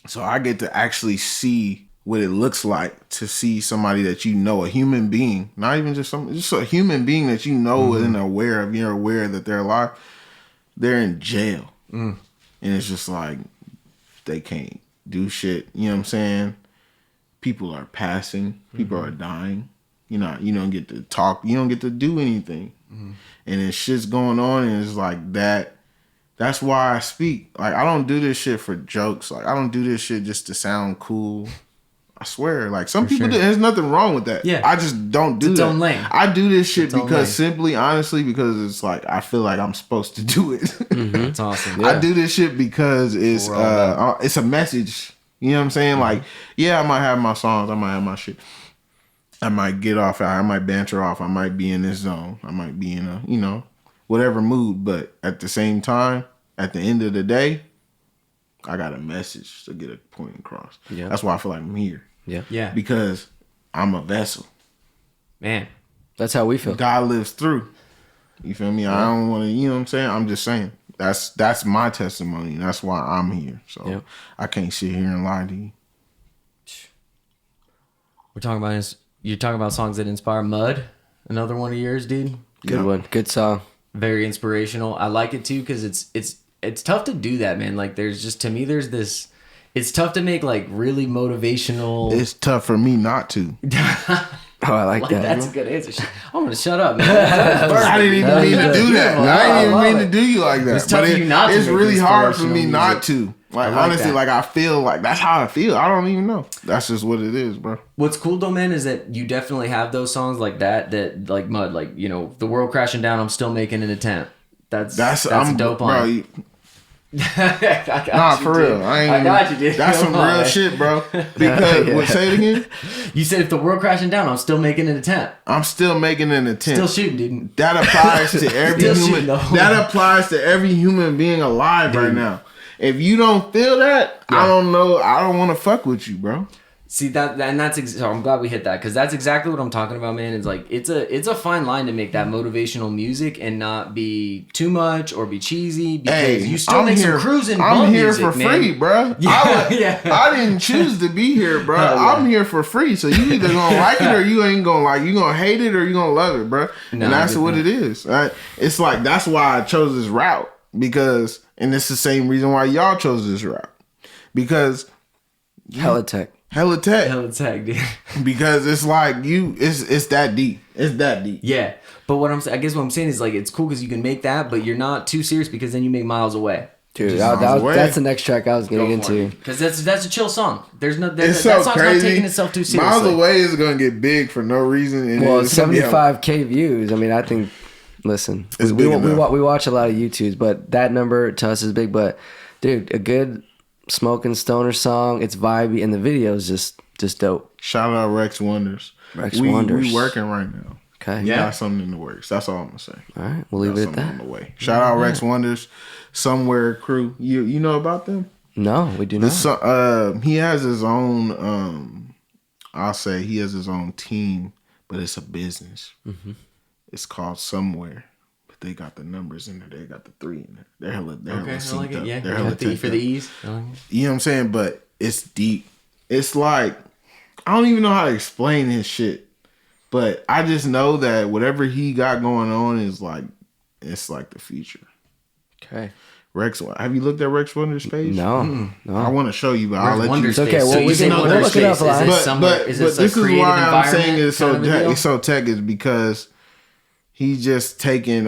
B: so I get to actually see what it looks like to see somebody that you know, a human being, not even just a human being that you know and aware of. You're aware that they're alive. They're in jail, and it's just like they can't do shit. You know what I'm saying? People are passing. People are dying. You don't get to talk. You don't get to do anything, and then shit's going on, and it's like that. That's why I speak. Like, I don't do this shit for jokes. Like, I don't do this shit just to sound cool. I swear. Like, some people do. There's nothing wrong with that.
C: Yeah.
B: I just don't do that.
C: Own lane.
B: I do this shit
C: It's
B: honestly, because it's like, I feel like I'm supposed to do it.
C: That's awesome.
B: I do this shit because it's a message. You know what I'm saying? Like, yeah, I might have my songs. I might have my shit. I might get off. I might banter off. I might be in this zone. I might be in a, whatever mood. But at the same time, at the end of the day, I got a message to get a point across.
A: Yeah.
B: That's why I feel like I'm here.
C: Yeah.
B: Because I'm a vessel.
C: Man.
A: That's how we feel.
B: God lives through. You feel me? I don't want to, you know what I'm saying? I'm just saying. That's my testimony. That's why I'm here. So I can't sit here and lie to you.
C: You're talking about songs that inspire. Mud, another one of yours, dude.
A: Good one. Good song.
C: Very inspirational. I like it too because it's tough to do that, man. Like there's this. It's tough to make like really motivational.
B: It's tough for me not to.
A: Oh, I like that.
C: That's a good answer. I'm gonna shut up, man.
B: I didn't even mean to do that. I didn't even mean to do you like that.
C: It's tough for you not to
B: It's
C: make
B: really hard for
C: inspirational
B: me not
C: music.
B: to. Like,
C: like
B: honestly,
C: that.
B: like, I feel like that's how I feel. I don't even know. That's just what it is, bro.
C: What's cool though, man, is that you definitely have those songs like that like Mud, like, you know, the world crashing down, I'm still making an attempt. That's a dope line.
B: Nah, for real. I
C: got you, dude.
B: That's some real shit, bro. Because say it again.
C: You said if the world crashing down, I'm still making an attempt.
B: I'm still making an attempt.
C: Still shooting, dude.
B: That applies to every
C: Still
B: human.
C: shooting, though.
B: That applies to every human being alive right now. If you don't feel that, I don't know. I don't want to fuck with you, bro.
C: See that, and so I'm glad we hit that, because that's exactly what I'm talking about, man. It's like it's a fine line to make that motivational music and not be too much or be cheesy, because you still make some cruising.
B: I'm here
C: music,
B: for free, bro. I didn't choose to be here, bro. I'm here for free, so you either gonna like it or you ain't gonna like. You gonna hate it or you gonna love it, bro. And that's what it is. Right? It's like that's why I chose this route, because, and it's the same reason why y'all chose this route, because
A: HellaTech.
C: HellaTech, dude.
B: Because it's like it's that deep. It's that deep.
C: Yeah, but I guess what I'm saying is like it's cool because you can make that, but you're not too serious because then you make Miles Away.
A: Dude, that's the next track I was getting into.
C: Because that's a chill song. That
B: song's
C: not taking itself too seriously.
B: Miles Away is gonna get big for no reason. And
A: well, 75K views. I mean, I think. Listen, we watch a lot of YouTubes, but that number to us is big. But dude, a good smoking stoner song, it's vibey, and the video is just dope.
B: Shout out Rex Wonders. We working right now.
A: Okay,
B: We got something in the works. That's all I'm gonna say.
A: All right, we'll leave it at that.
B: On the way. Shout out Rex Wonders, Somewhere Crew. You know about them?
A: No, we do not.
B: He has his own. I'll say he has his own team, but it's a business. Mm-hmm. It's called Somewhere. But they got the numbers in there. They got the 3 in there. They're hella synced up.
C: Yeah,
B: they're hella
C: for the ease.
B: You know what I'm saying? But it's deep. It's like, I don't even know how to explain his shit. But I just know that whatever he got going on is like, it's like the future.
A: Okay.
B: Rex, have you looked at Rex Wonder's page?
A: No.
B: I want to show you, but I'll let you.
A: It's okay. Well, we can look it up.
B: But this is why I'm saying it's so tech is because he's just taking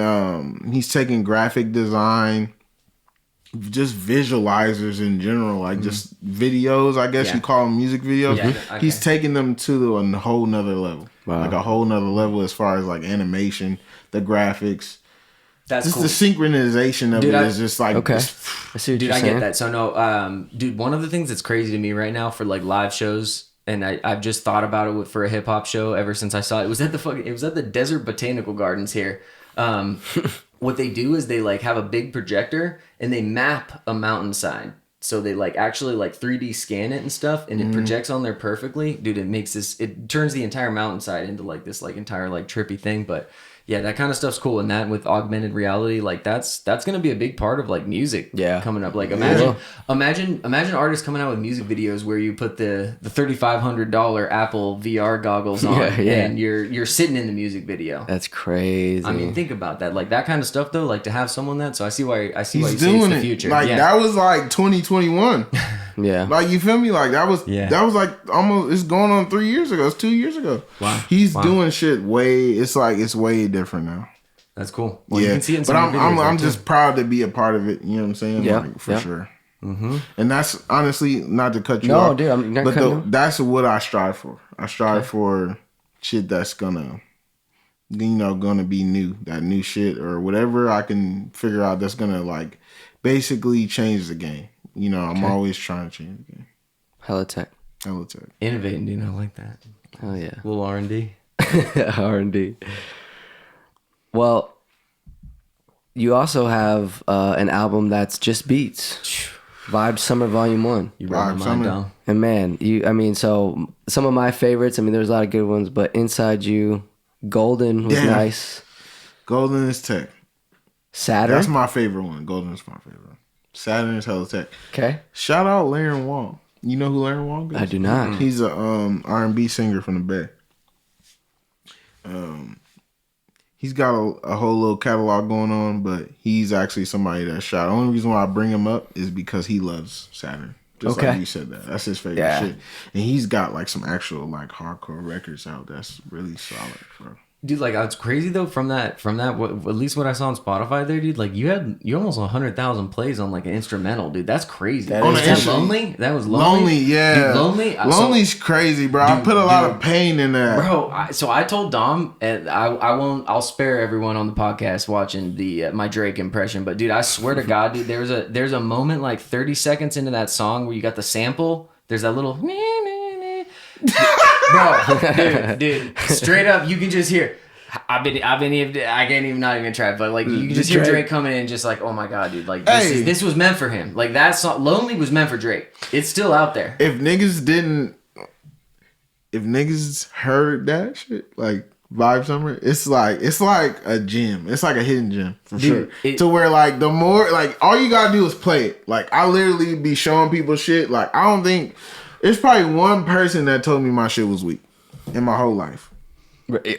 B: graphic design, just visualizers in general, like just videos. I guess you call them music videos. Yeah, okay. He's taking them to a whole nother level, like a whole nother level as far as like animation, the graphics.
C: That's
B: just
C: cool.
B: the synchronization of it is just like
A: okay. I see what you're saying.
C: I get that. So no, dude, one of the things that's crazy to me right now for like live shows, and I've just thought about it for a hip hop show ever since I saw it. It was at the Desert Botanical Gardens here. What they do is they like have a big projector and they map a mountainside. So they like actually like 3D scan it and stuff, and it projects on there perfectly. Dude, it turns the entire mountainside into like this like entire like trippy thing. But yeah, that kind of stuff's cool. And that with augmented reality, like that's gonna be a big part of like music coming up. Like imagine artists coming out with music videos where you put the $3,500 Apple VR goggles on and you're sitting in the music video.
A: That's crazy.
C: I mean, think about that. Like that kind of stuff though, like to have someone that. So I see why you say it's the future.
B: Like that was like 2021.
A: Yeah.
B: Like you feel me? Like that was like almost, it's going on 3 years ago. It's 2 years ago.
C: Wow.
B: He's doing shit it's way different now.
C: That's cool. Well, you can see it in some
B: but
C: videos
B: I'm just proud to be a part of it. You know what I'm saying?
A: Yeah.
B: Like, for sure. Mm-hmm. And that's honestly, not to cut you
A: off.
B: No, dude, I'm not cutting you. That's what I strive for. I strive for shit that's gonna be new. That new shit or whatever I can figure out that's gonna like basically change the game. You know, I'm always trying to change the game.
A: HellaTech.
C: Innovating, dude. I like that.
A: Hell yeah.
C: A little R&D.
A: R&D. Well, you also have an album that's just beats. Vibe Summer Volume 1.
C: You brought my mind down.
A: And man, so some of my favorites, there's a lot of good ones, but Inside You, Golden was nice.
B: Golden is tech.
A: Saturn?
B: That's my favorite one. Golden is my favorite. Saturn is HellaTech.
A: Okay.
B: Shout out Laren Wong. You know who Laren Wong is?
A: I do not.
B: He's a R&B singer from the Bay. He's got a whole little catalog going on, but he's actually somebody that shot. The only reason why I bring him up is because he loves Saturn. Just like you said that. That's his favorite shit. And he's got like some actual like hardcore records out that's really solid, bro.
C: Dude, like it's crazy though. From that, at least what I saw on Spotify there, dude. Like you almost 100,000 plays on like an instrumental, dude. That's crazy. That was lonely. That was lonely.
B: Lonely, yeah.
C: Dude, lonely.
B: Lonely's crazy, bro. I put a lot of pain in that,
C: bro. So I told Dom, and I won't. I'll spare everyone on the podcast watching the my Drake impression. But dude, I swear to God, dude, there's a moment like 30 seconds into that song where you got the sample. There's that little. Bro, dude, straight up, you can just hear. I can't even not even try, but like you can just hear Drake coming in, just like, oh my God, dude, like this was meant for him. Like that song, "Lonely" was meant for Drake. It's still out there.
B: If niggas heard that shit, like Vibe Summer, it's like a gem. It's like a hidden gem for sure. To where like the more like all you gotta do is play it. Like I literally be showing people shit. Like I don't think. It's probably one person that told me my shit was weak in my whole life.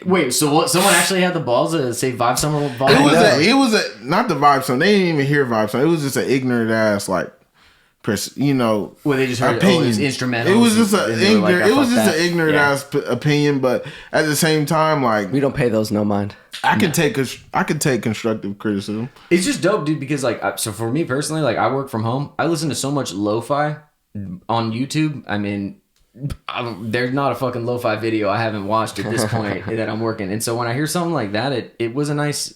C: Wait, so what? Someone actually had the balls to say Vibe Summer?
B: It was not the Vibe Summer. They didn't even hear Vibe Summer. It was just an ignorant ass like,
C: Well, they just heard
B: opinion.
C: It was instrumental.
B: It was just an ignorant ass opinion. But at the same time, like
A: we don't pay those no mind.
B: I can take constructive criticism.
C: It's just dope, dude. Because like, so for me personally, like I work from home. I listen to so much lo-fi on YouTube. I mean, there's not a fucking lo-fi video I haven't watched at this point that I'm working. And so when I hear something like that, it was a nice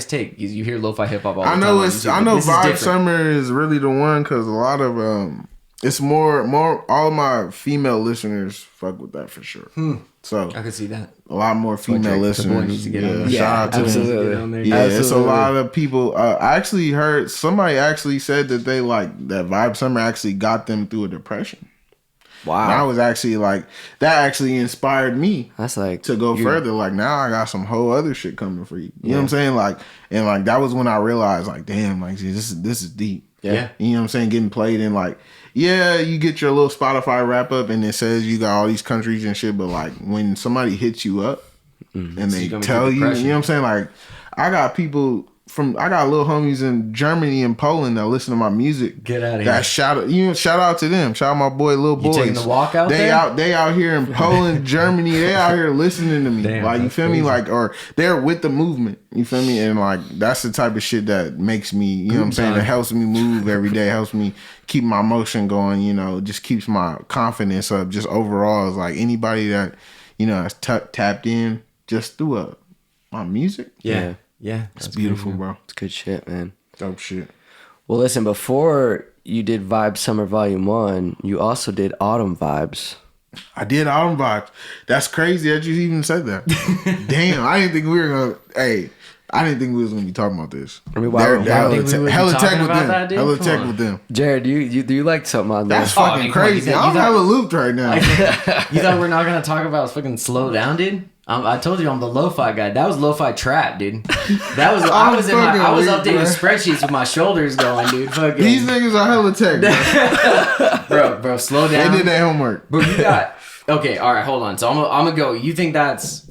C: take. You hear lo-fi hip hop all the time.
B: I know Vibe Summer is really the one because a lot of it's more all my female listeners fuck with that for sure. So
C: I could see that.
B: A lot more female listeners.
C: Needs to get on there.
B: Shout out to
A: absolutely.
B: Yeah, it's a lot of people. I actually heard somebody actually said that they like that Vibe Summer actually got them through a depression.
A: Wow.
B: And I was actually like, that actually inspired me.
A: That's like
B: to go further. Like now I got some whole other shit coming for you. You know what I'm saying? Like, and like that was when I realized like, damn, like this is deep.
C: Yeah.
B: You know what I'm saying? Getting played in like, yeah, you get your little Spotify wrap up and it says you got all these countries and shit, but like when somebody hits you up and they tell you, you know what I'm saying? Like I got little homies in Germany and Poland that listen to my music.
C: Get out of here.
B: Shout out to them. Shout out my boy, Lil Boys.
C: You taking the walk out
B: They out here in Poland, Germany. They out here listening to me.
C: Damn,
B: like, you feel
C: crazy.
B: me? Like, or they're with the movement. You feel me? And like, that's the type of shit that makes me, you know what I'm saying? It helps me move every day. Helps me keep my motion going, just keeps my confidence up. Just overall, it's like anybody that, has tapped in just through my music.
C: Yeah. Yeah.
B: It's beautiful, bro.
A: It's good shit, man.
B: Dope shit.
A: Well, listen, before you did Vibe Summer Volume 1, you also did Autumn Vibes.
B: I did Autumn Vibes. That's crazy that you even said that. Damn, I didn't think we were going to... I didn't think we was going to be talking about this.
A: I mean,
B: HellaTech with them.
A: Jared, do you like something on
B: That's fucking crazy. I'm hella looped right now.
C: You thought we're not going to talk about fucking Slow Down, dude? I told you I'm the lo-fi guy. That was lo-fi trap, dude. That was I was updating spreadsheets with my shoulders going, dude. Fucking.
B: These niggas are HellaTech,
C: bro. Slow down.
B: They did their homework.
C: Bro, you got okay. All right, hold on. So I'm gonna go. You think that's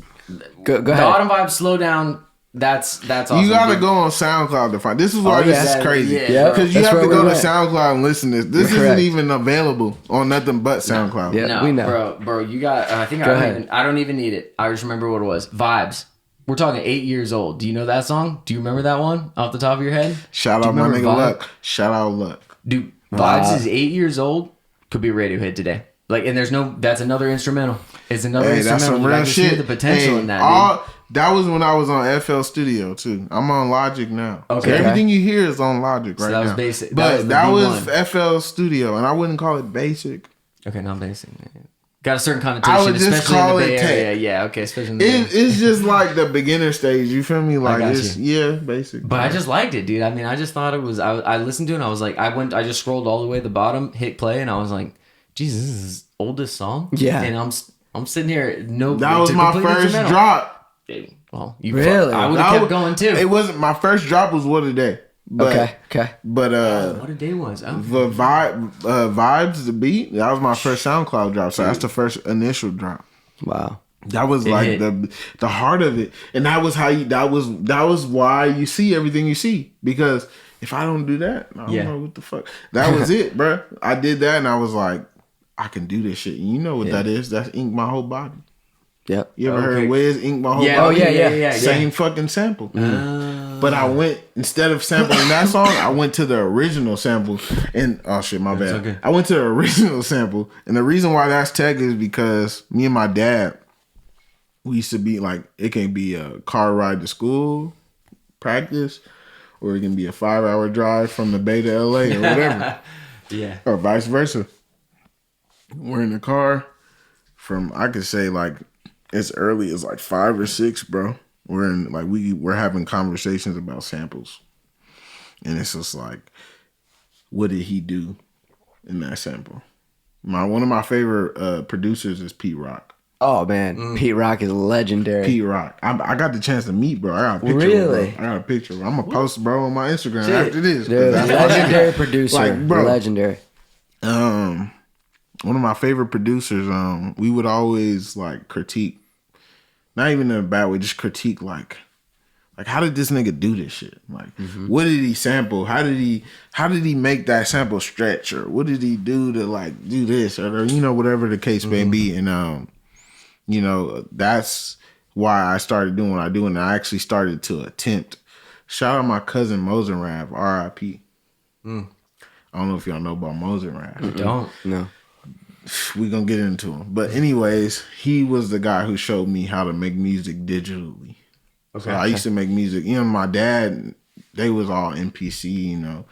A: go ahead.
C: The Autumn Vibe Slow Down? That's awesome.
B: You gotta go on SoundCloud to find. This is why this is crazy.
A: Yeah,
B: because you have to go to SoundCloud and listen to this. This isn't even available on nothing but SoundCloud.
A: Yeah,
C: no,
A: we know.
C: bro. You got. I think I don't even need it. I just remember what it was. Vibes. We're talking 8 years old. Do you know that song? Do you remember that one off the top of your head?
B: Shout out my nigga Luck. Shout out Luck.
C: Dude, Vibes is 8 years old. Could be a radio hit today. Like, and that's another instrumental. It's another instrumental.
B: That's some real shit.
C: The potential in that. Dude.
B: That was when I was on FL Studio too. I'm on Logic now. Okay. So everything you hear is on Logic right now.
C: That was basic.
B: But that was FL Studio, and I wouldn't call it basic.
C: Okay, not basic. Got a certain connotation,
B: I would just
C: especially
B: call
C: in the Bay
B: it
C: Area.
B: tech.
C: Yeah, okay, especially in the Bay Area.
B: It's just like the beginner stage. You feel me? Like it's basic.
C: But I just liked it, dude. I mean, I just thought it was. I listened to it, and I was like, I just scrolled all the way to the bottom, hit play, and I was like, Jesus, this is his oldest song.
A: Yeah,
C: and I'm sitting here.
B: That was my first drop.
C: Well,
A: really?
C: I would have kept going too.
B: It wasn't my first drop. Was What a Day. But,
A: okay.
B: But
C: What a Day was. Oh.
B: The vibes, the beat. That was my first SoundCloud drop. So that's the first initial drop.
A: Wow.
B: That was like the heart of it, and that was how that was why you see everything you see. Because if I don't do that, I don't know what the fuck. That was it, bro. I did that, and I was like, I can do this shit. And you know what that is? That's ink my whole body.
A: Yep.
B: You ever heard Wiz Ink My Whole
C: Yeah.
B: Body?
C: Yeah.
B: Same fucking sample. But I went, instead of sampling that song, I went to the original sample. And oh shit, my bad.
C: Okay.
B: I went to the original sample. And the reason why that's tech is because me and my dad, we used to be like, it can be a car ride to school, practice, or it can be a 5-hour drive from the Bay to LA or whatever.
C: Yeah.
B: Or vice versa. We're in the car from, I could say like as early as like 5 or 6, bro. We're in like we're having conversations about samples. And it's just like, what did he do in that sample? One of my favorite producers is Pete Rock.
A: Oh man, Pete Rock is legendary.
B: Pete Rock. I got the chance to meet, bro. I got a picture.
A: Really?
B: Bro. I got a picture. I'm gonna post, bro, on my Instagram after this.
A: Dude,
B: That's
A: legendary producer.
B: Like, bro.
A: Legendary.
B: One of my favorite producers. We would always like critique, not even in a bad way, just critique like how did this nigga do this shit? Like, what did he sample? How did he make that sample stretch? Or what did he do to like do this? Or whatever the case may be. And that's why I started doing what I do, and I actually started to attempt. Shout out my cousin Mosenrav, R.I.P. I don't know if y'all know about Mosenrav.
C: I don't.
A: No.
B: We gonna get into him, but anyways, he was the guy who showed me how to make music digitally. Okay. So I used to make music. My dad, they was all MPC,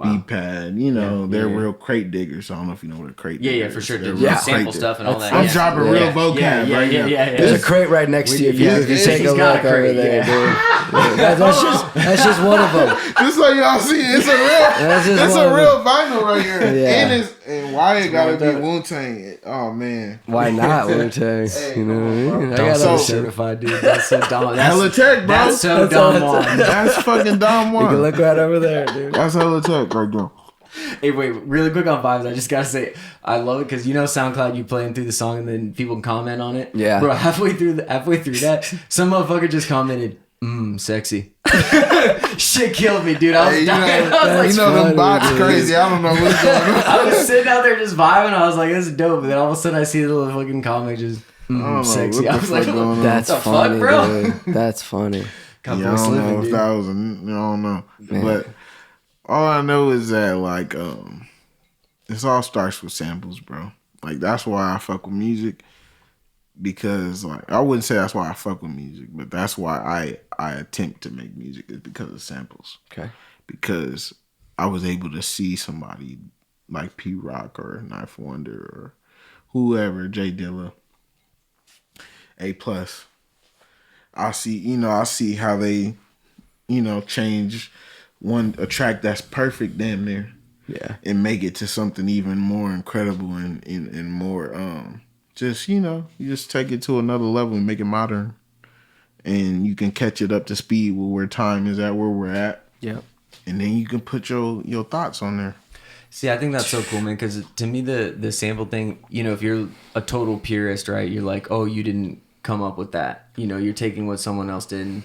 B: B-pad, they're real crate diggers. I don't know if you know what a crate digger is.
C: For sure.
B: They're
C: Sample stuff and all that.
B: I'm dropping real vocab right now.
A: There's a crate right next to you if you take a look over there, dude. That's just one of them.
B: Just so y'all see, it's a real vinyl right here. Yeah. And why it gotta be Wu-Tang? Oh man.
A: Why not Wu-Tang?
B: Hey,
A: you know what I mean?
C: That's so certified, dude. That's so dumb.
B: HellaTech, bro.
C: That's so dumb.
B: That's fucking dumb one.
A: You can look right over there, dude.
B: That's HellaTech right there.
C: Hey, wait, really quick on vibes. I just gotta say, I love it because SoundCloud, you playing through the song and then people can comment on it.
A: Yeah,
C: bro. Halfway through that, some motherfucker just commented, "Sexy." Shit killed me, dude. I was dying. I was like,
B: them bots crazy. I don't know what's going on.
C: I was sitting out there just vibing. I was like, "This is dope." And then all of a sudden, I see the little fucking comic just sexy. I was like,
A: "That's
C: what the
A: funny,
C: fuck, bro."
A: Dude. That's funny.
B: I don't know if that was. I don't know, but all I know is that like this all starts with samples, bro. Like that's why I fuck with music. Because like I wouldn't say that's why I fuck with music, but that's why I attempt to make music is because of samples.
A: Okay.
B: Because I was able to see somebody like P Rock or Knife Wonder or whoever, J Dilla, A+. I see how they, change a track that's perfect damn near.
A: Yeah.
B: And make it to something even more incredible and more just, you just take it to another level and make it modern. And you can catch it up to speed with where time is at, where we're at.
A: Yep.
B: And then you can put your thoughts on there.
C: See, I think that's so cool, man, because to me, the sample thing, if you're a total purist, right, you're like, oh, you didn't come up with that. You're taking what someone else did.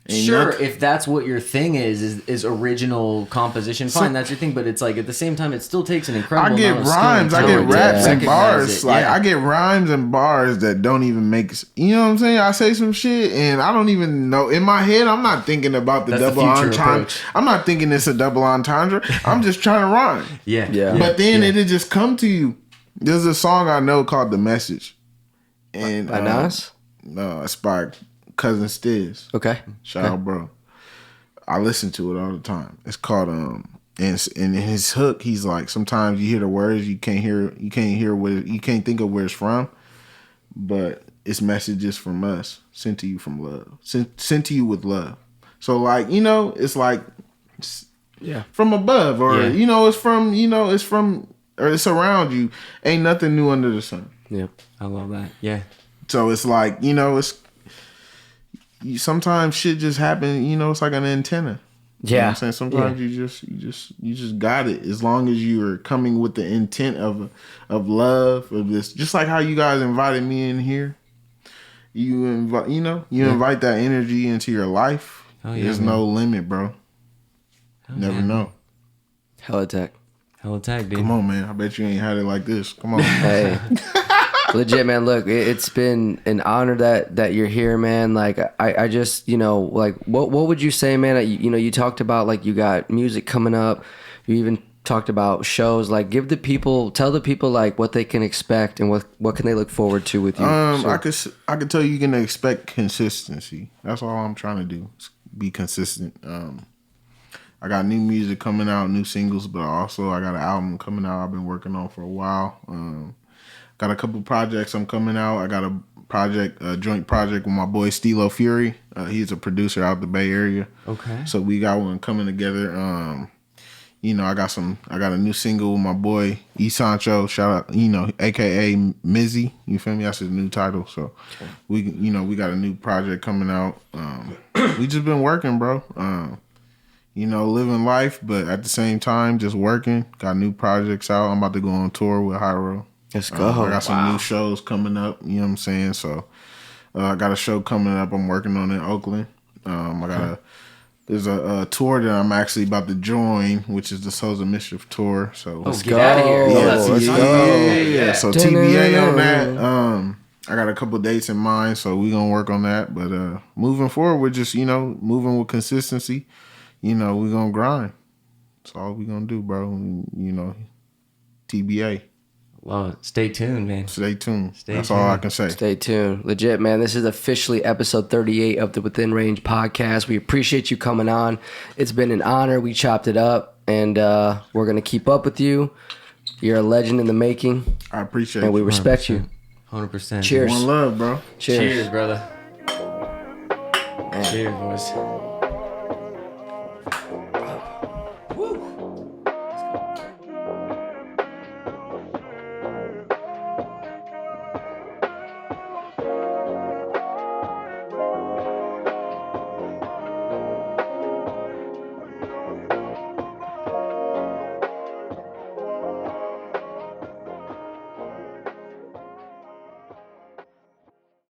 C: And sure, if that's what your thing is original composition, fine, that's your thing. But it's like at the same time, it still takes an incredible amount of skill and
B: rhymes, I get raps and bars.
C: I
B: get rhymes and bars that don't even make. You know what I'm saying? I say some shit and I don't even know. In my head, I'm not thinking about the double entendre. I'm not thinking it's a double entendre. I'm just trying to rhyme.
C: Yeah.
B: But then it'll just come to you. There's a song I know called "The Message," and
A: by Nas.
B: No, it's by Cousin Stiz.
A: Okay.
B: Shout out, bro. I listen to it all the time. It's called and in his hook, he's like, sometimes you hear the words, you can't think of where it's from, but it's messages from us sent to you from love, sent to you with love. So like, it's like from above, or it's from or it's around you. Ain't nothing new under the sun.
A: Yeah,
C: I love that. Yeah.
B: So it's like, sometimes shit just happen, it's like an antenna. You know what I'm saying? Sometimes you just got it. As long as you're coming with the intent of love, of this, just like how you guys invited me in here. You invite that energy into your life.
C: Oh, yeah,
B: There's no limit, bro. Never know.
A: HellaTech,
C: dude.
B: Come on, man. I bet you ain't had it like this. Come on.
A: Hey. Legit, man. Look, it's been an honor that you're here, man. Like, I just, like, what would you say, man? You talked about, like, you got music coming up. You even talked about shows. Like, tell the people, like, what they can expect and what can they look forward to with you.
B: I could tell you can expect consistency. That's all I'm trying to do. Be consistent. I got new music coming out, new singles, but also I got an album coming out I've been working on for a while. Got a couple projects I'm coming out. I got a joint project with my boy Stilo Fury. He's a producer out the Bay Area.
C: Okay.
B: So we got one coming together. I got a new single with my boy E Sancho. Shout out, AKA Mizzy. You feel me? That's his new title. So we got a new project coming out. We just been working, bro. Living life, but at the same time, just working. Got new projects out. I'm about to go on tour with Hyro.
A: Let's go.
B: I got some new shows coming up. You know what I'm saying? So I got a show coming up. I'm working on in Oakland. There's a tour that I'm actually about to join, which is the Souls of Mischief tour. So
A: let's
C: get out of here.
A: Let's go.
B: Yeah. So TBA on that. I got a couple dates in mind, so we gonna work on that. But moving forward, we're just moving with consistency. We gonna grind. That's all we gonna do, bro. TBA.
C: Well, stay tuned, man.
B: Stay tuned. That's all I can say.
A: Stay tuned. Legit, man. This is officially episode 38 of the Within Range podcast. We appreciate you coming on. It's been an honor. We chopped it up, and we're going to keep up with you. You're a legend in the making.
B: I appreciate
A: and we
B: you.
A: respect 100%.
C: you.
A: 100%. Cheers.
B: One love, bro.
C: Cheers, brother. Man. Cheers, boys.